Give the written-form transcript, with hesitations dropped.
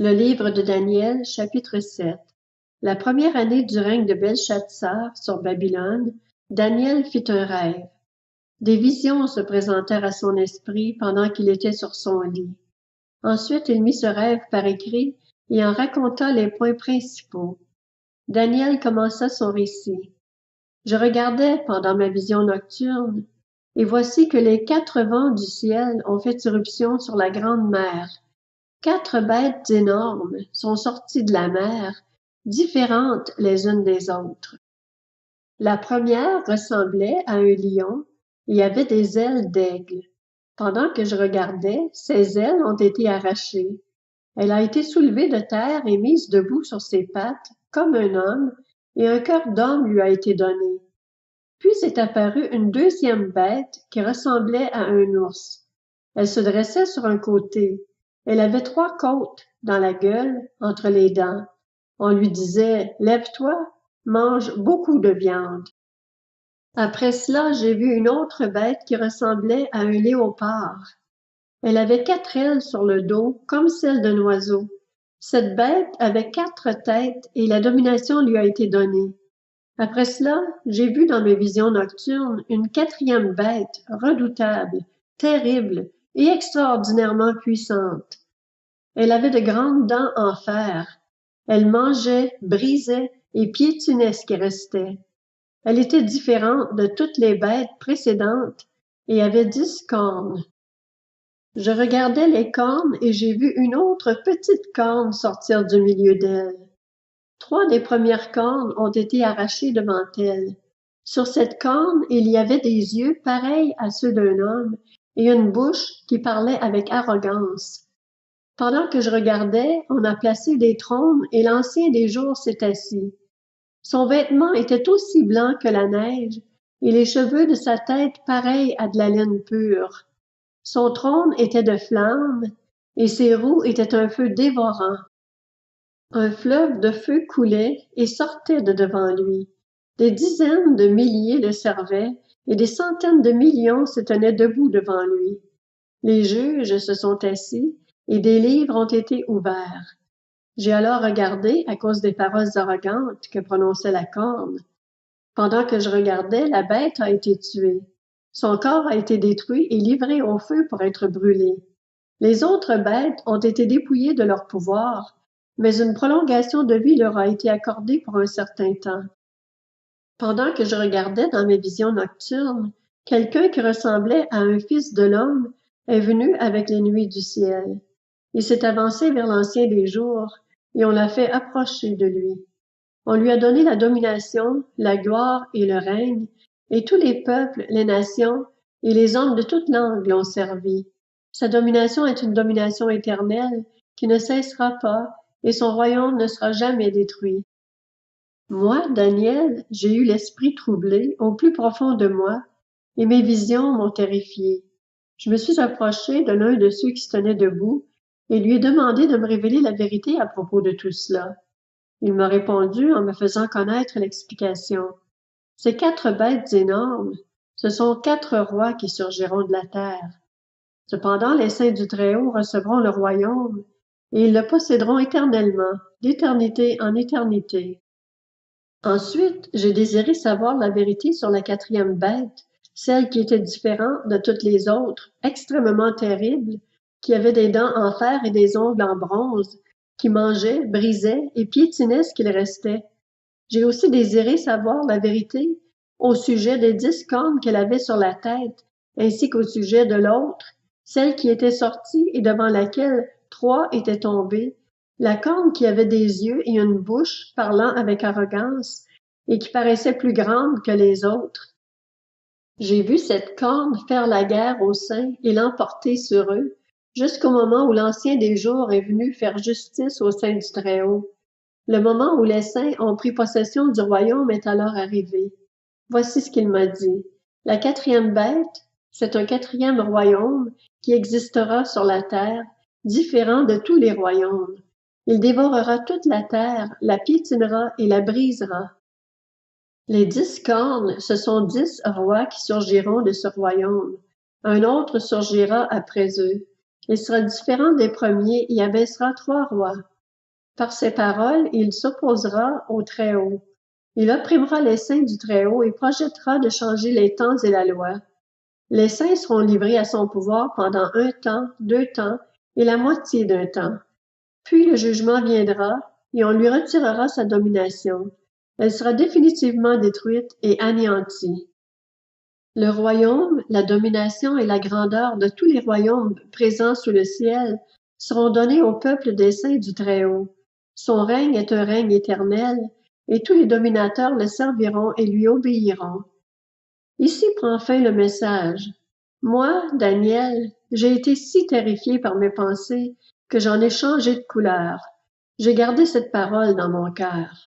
Le livre de Daniel, chapitre 7. La première année du règne de Belshazzar sur Babylone, Daniel fit un rêve. Des visions se présentèrent à son esprit pendant qu'il était sur son lit. Ensuite, il mit ce rêve par écrit et en raconta les points principaux. Daniel commença son récit. Je regardais pendant ma vision nocturne, et voici que les 4 vents du ciel ont fait irruption sur la grande mer. 4 bêtes énormes sont sorties de la mer, différentes les unes des autres. La première ressemblait à un lion et avait des ailes d'aigle. Pendant que je regardais, ses ailes ont été arrachées. Elle a été soulevée de terre et mise debout sur ses pattes, comme un homme, et un cœur d'homme lui a été donné. Puis est apparue une deuxième bête qui ressemblait à un ours. Elle se dressait sur un côté. Elle avait 3 côtes dans la gueule, entre les dents. On lui disait « Lève-toi, mange beaucoup de viande ». Après cela, j'ai vu une autre bête qui ressemblait à un léopard. Elle avait 4 ailes sur le dos, comme celles d'un oiseau. Cette bête avait 4 têtes et la domination lui a été donnée. Après cela, j'ai vu dans mes visions nocturnes une 4e bête redoutable, terrible et extraordinairement puissante. Elle avait de grandes dents en fer. Elle mangeait, brisait et piétinait ce qui restait. Elle était différente de toutes les bêtes précédentes et avait 10 cornes. Je regardais les cornes et j'ai vu une autre petite corne sortir du milieu d'elle. 3 des premières cornes ont été arrachées devant elle. Sur cette corne, il y avait des yeux pareils à ceux d'un homme et une bouche qui parlait avec arrogance. Pendant que je regardais, on a placé des trônes et l'Ancien des jours s'est assis. Son vêtement était aussi blanc que la neige et les cheveux de sa tête pareils à de la laine pure. Son trône était de flammes et ses roues étaient un feu dévorant. Un fleuve de feu coulait et sortait de devant lui. Des dizaines de milliers le servaient et des centaines de millions se tenaient debout devant lui. Les juges se sont assis et des livres ont été ouverts. J'ai alors regardé à cause des paroles arrogantes que prononçait la corne. Pendant que je regardais, la bête a été tuée. Son corps a été détruit et livré au feu pour être brûlé. Les autres bêtes ont été dépouillées de leur pouvoir, mais une prolongation de vie leur a été accordée pour un certain temps. Pendant que je regardais dans mes visions nocturnes, quelqu'un qui ressemblait à un fils de l'homme est venu avec les nuées du ciel. Il s'est avancé vers l'Ancien des jours, et on l'a fait approcher de lui. On lui a donné la domination, la gloire et le règne, et tous les peuples, les nations et les hommes de toute langue l'ont servi. Sa domination est une domination éternelle qui ne cessera pas, et son royaume ne sera jamais détruit. Moi, Daniel, j'ai eu l'esprit troublé au plus profond de moi, et mes visions m'ont terrifié. Je me suis approché de l'un de ceux qui se tenaient debout, et lui ai demandé de me révéler la vérité à propos de tout cela. Il m'a répondu en me faisant connaître l'explication. Ces 4 bêtes énormes, ce sont 4 rois qui surgiront de la terre. Cependant, les saints du Très-Haut recevront le royaume, et ils le posséderont éternellement, d'éternité en éternité. Ensuite, j'ai désiré savoir la vérité sur la 4e bête, celle qui était différente de toutes les autres, extrêmement terrible, qui avait des dents en fer et des ongles en bronze, qui mangeait, brisait et piétinait ce qu'il restait. J'ai aussi désiré savoir la vérité au sujet des 10 cornes qu'elle avait sur la tête, ainsi qu'au sujet de l'autre, celle qui était sortie et devant laquelle 3 étaient tombés, la corne qui avait des yeux et une bouche parlant avec arrogance et qui paraissait plus grande que les autres. J'ai vu cette corne faire la guerre aux saints et l'emporter sur eux, jusqu'au moment où l'Ancien des jours est venu faire justice aux saints du Très-Haut. Le moment où les saints ont pris possession du royaume est alors arrivé. Voici ce qu'il m'a dit. La 4e bête, c'est un 4e royaume qui existera sur la terre, différent de tous les royaumes. Il dévorera toute la terre, la piétinera et la brisera. Les 10 cornes, ce sont 10 rois qui surgiront de ce royaume. Un autre surgira après eux. Il sera différent des premiers et abaissera 3 rois. Par ses paroles, il s'opposera au Très-Haut. Il opprimera les saints du Très-Haut et projettera de changer les temps et la loi. Les saints seront livrés à son pouvoir pendant 1 temps, 2 temps et la moitié d'un temps. Puis le jugement viendra et on lui retirera sa domination. Elle sera définitivement détruite et anéantie. Le royaume, la domination et la grandeur de tous les royaumes présents sous le ciel seront donnés au peuple des saints du Très-Haut. Son règne est un règne éternel, et tous les dominateurs le serviront et lui obéiront. Ici prend fin le message. Moi, Daniel, j'ai été si terrifié par mes pensées que j'en ai changé de couleur. J'ai gardé cette parole dans mon cœur.